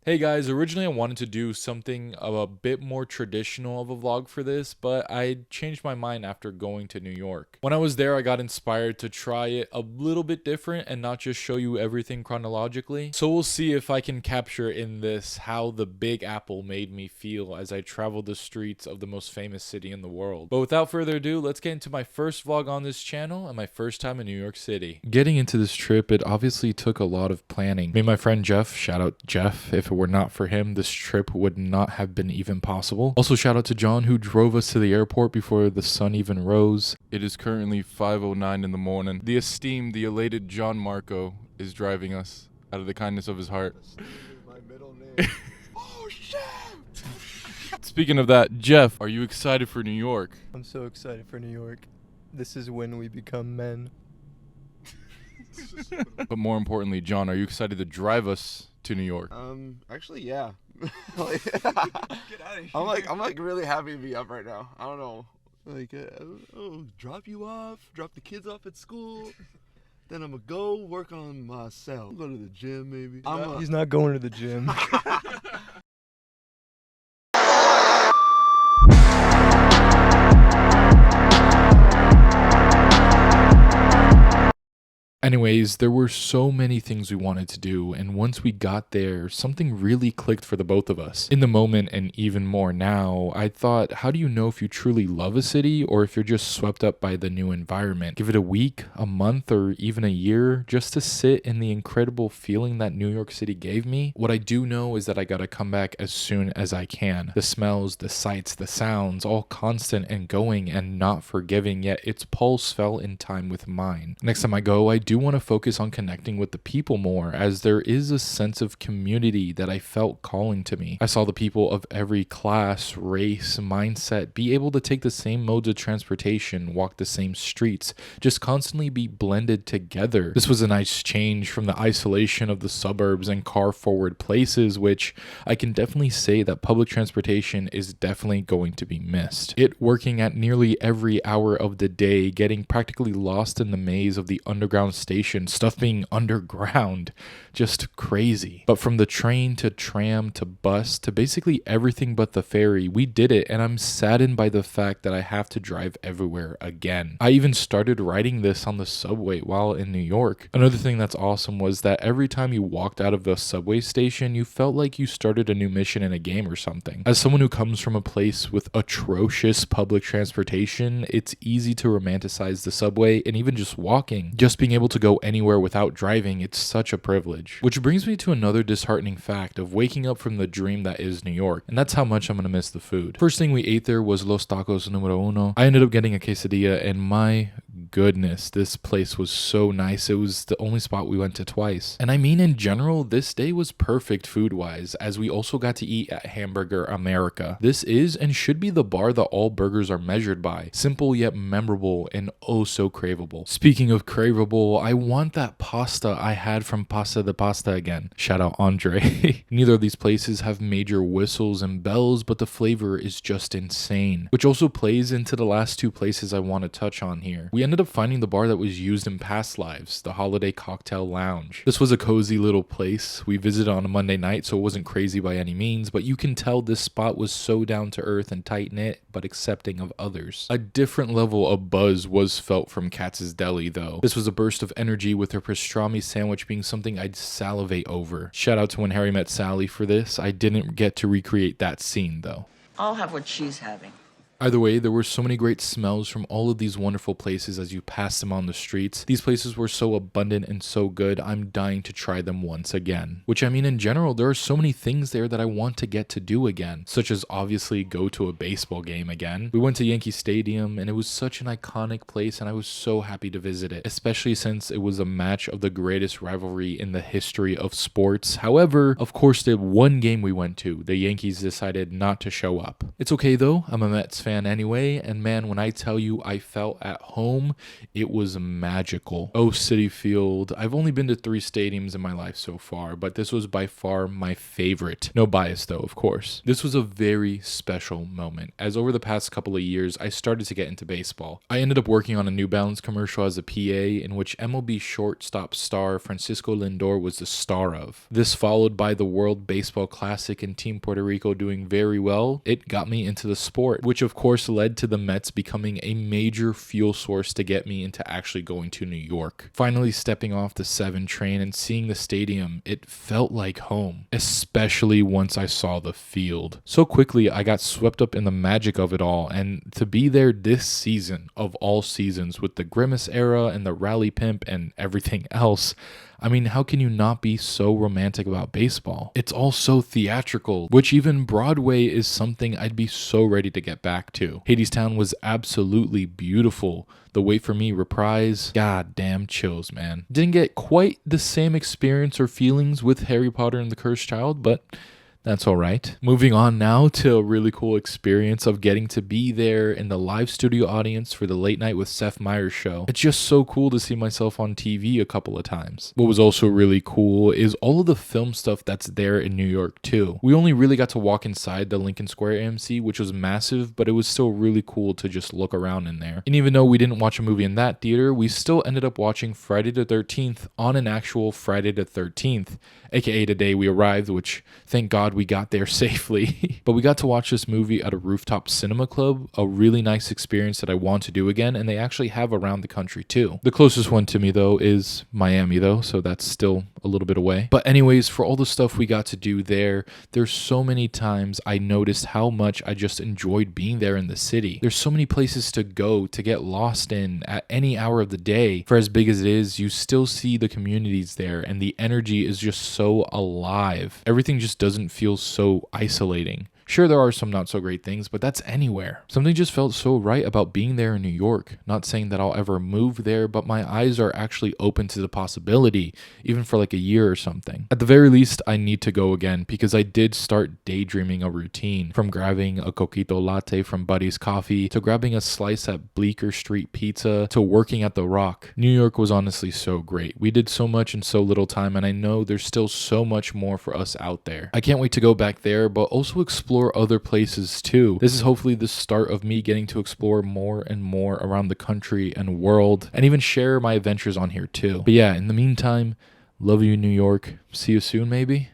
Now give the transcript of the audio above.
Hey guys, originally I wanted to do something a bit more traditional of a vlog for this, but I changed my mind after going to New York. When I was there, I got inspired to try it a little bit different and not just show you everything chronologically. So we'll see if I can capture in this how the Big Apple made me feel as I traveled the streets of the most famous city in the world. But without further ado, let's get into my first vlog on this channel and my first time in New York City. Getting into this trip, it obviously took a lot of planning. Me and my friend Jeff, shout out Jeff, if it were not for him, this trip would not have been even possible. Also, shout out to John, who drove us to the airport before the sun even rose. It is currently 5:09 in the morning. The esteemed, the elated John Marco is driving us out of the kindness of his heart. My middle name. Oh shit! Speaking of that, Jeff, are you excited for New York? I'm so excited for New York. This is when we become men. But more importantly, John, are you excited to drive us to New York? Actually, yeah. Like, Get out of here. I'm like really happy to be up right now. I don't know. Like, Drop you off, drop the kids off at school. Then I'm gonna go work on myself. Go to the gym, maybe. He's not going to the gym. Anyways, there were so many things we wanted to do, and once we got there, something really clicked for the both of us. In the moment, and even more now, I thought, how do you know if you truly love a city or if you're just swept up by the new environment? Give it a week, a month, or even a year just to sit in the incredible feeling that New York City gave me? What I do know is that I gotta come back as soon as I can. The smells, the sights, the sounds, all constant and going and not forgiving, yet its pulse fell in time with mine. Next time I go, I do want to focus on connecting with the people more, as there is a sense of community that I felt calling to me. I saw the people of every class, race, mindset be able to take the same modes of transportation, walk the same streets, just constantly be blended together. This was a nice change from the isolation of the suburbs and car-forward places, which I can definitely say that public transportation is definitely going to be missed. It working at nearly every hour of the day, getting practically lost in the maze of the underground station, stuff being underground, just crazy. But from the train to tram to bus to basically everything but the ferry, we did it, and I'm saddened by the fact that I have to drive everywhere again. I even started writing this on the subway while in New York. Another thing that's awesome was that every time you walked out of the subway station, you felt like you started a new mission in a game or something. As someone who comes from a place with atrocious public transportation, it's easy to romanticize the subway and even just walking. Just being able to go anywhere without driving, it's such a privilege. Which brings me to another disheartening fact of waking up from the dream that is New York, and that's how much I'm gonna miss the food. First thing we ate there was Los Tacos Numero Uno. I ended up getting a quesadilla, and my goodness, this place was so nice. It was the only spot we went to twice. And I mean, in general, this day was perfect food-wise, as we also got to eat at Hamburger America. This is and should be the bar that all burgers are measured by. Simple yet memorable and oh so craveable. Speaking of craveable, I want that pasta I had from Pasta de Pasta again. Shout out Andre. Neither of these places have major whistles and bells, but the flavor is just insane. Which also plays into the last two places I want to touch on here. We ended up finding the bar that was used in past lives, the Holiday Cocktail Lounge. This was a cozy little place. We visited on a Monday night, so it wasn't crazy by any means, but you can tell this spot was so down to earth and tight-knit, but accepting of others. A different level of buzz was felt from Katz's Deli, though. This was a burst of energy, with her pastrami sandwich being something I'd salivate over. Shout out to When Harry Met Sally for this. I didn't get to recreate that scene, though. I'll have what she's having. Either way, there were so many great smells from all of these wonderful places as you passed them on the streets. These places were so abundant and so good, I'm dying to try them once again. Which I mean, in general, there are so many things there that I want to get to do again, such as obviously go to a baseball game again. We went to Yankee Stadium, and it was such an iconic place, and I was so happy to visit it, especially since it was a match of the greatest rivalry in the history of sports. However, of course, the one game we went to, the Yankees decided not to show up. It's okay though, I'm a Mets fan fan anyway, and man, when I tell you I felt at home, it was magical. Oh, Citi Field. I've only been to 3 stadiums in my life so far, but this was by far my favorite. No bias though, of course. This was a very special moment, as over the past couple of years, I started to get into baseball. I ended up working on a New Balance commercial as a PA, in which MLB shortstop star Francisco Lindor was the star of. This followed by the World Baseball Classic and Team Puerto Rico doing very well. It got me into the sport, which of course led to the Mets becoming a major fuel source to get me into actually going to New York. Finally stepping off the 7 train and seeing the stadium, it felt like home, especially once I saw the field. So quickly I got swept up in the magic of it all, and to be there this season of all seasons with the Grimace era and the Rally Pimp and everything else, I mean, how can you not be so romantic about baseball? It's all so theatrical, which even Broadway is something I'd be so ready to get back to. Hadestown was absolutely beautiful. The Wait For Me reprise, goddamn chills, man. Didn't get quite the same experience or feelings with Harry Potter and the Cursed Child, but that's all right. Moving on now to a really cool experience of getting to be there in the live studio audience for the Late Night with Seth Meyers show. It's just so cool to see myself on TV a couple of times. What was also really cool is all of the film stuff that's there in New York too. We only really got to walk inside the Lincoln Square AMC, which was massive, but it was still really cool to just look around in there. And even though we didn't watch a movie in that theater, we still ended up watching Friday the 13th on an actual Friday the 13th, aka the day we arrived, which thank God we got there safely. But we got to watch this movie at a rooftop cinema club, a really nice experience that I want to do again, and they actually have around the country too. The closest one to me though is Miami though, so that's still a little bit away. But anyways, for all the stuff we got to do there, there's so many times I noticed how much I just enjoyed being there in the city. There's so many places to go to get lost in at any hour of the day. For as big as it is, you still see the communities there, and the energy is just so alive. Everything just doesn't feel so isolating. Sure, there are some not so great things, but that's anywhere. Something just felt so right about being there in New York. Not saying that I'll ever move there, but my eyes are actually open to the possibility, even for like a year or something. At the very least, I need to go again, because I did start daydreaming a routine. From grabbing a coquito latte from Buddy's Coffee, to grabbing a slice at Bleecker Street Pizza, to working at The Rock. New York was honestly so great. We did so much in so little time, and I know there's still so much more for us out there. I can't wait to go back there, but also explore other places too. This is hopefully the start of me getting to explore more and more around the country and world, and even share my adventures on here too. But yeah, in the meantime, love you, New York. See you soon, maybe?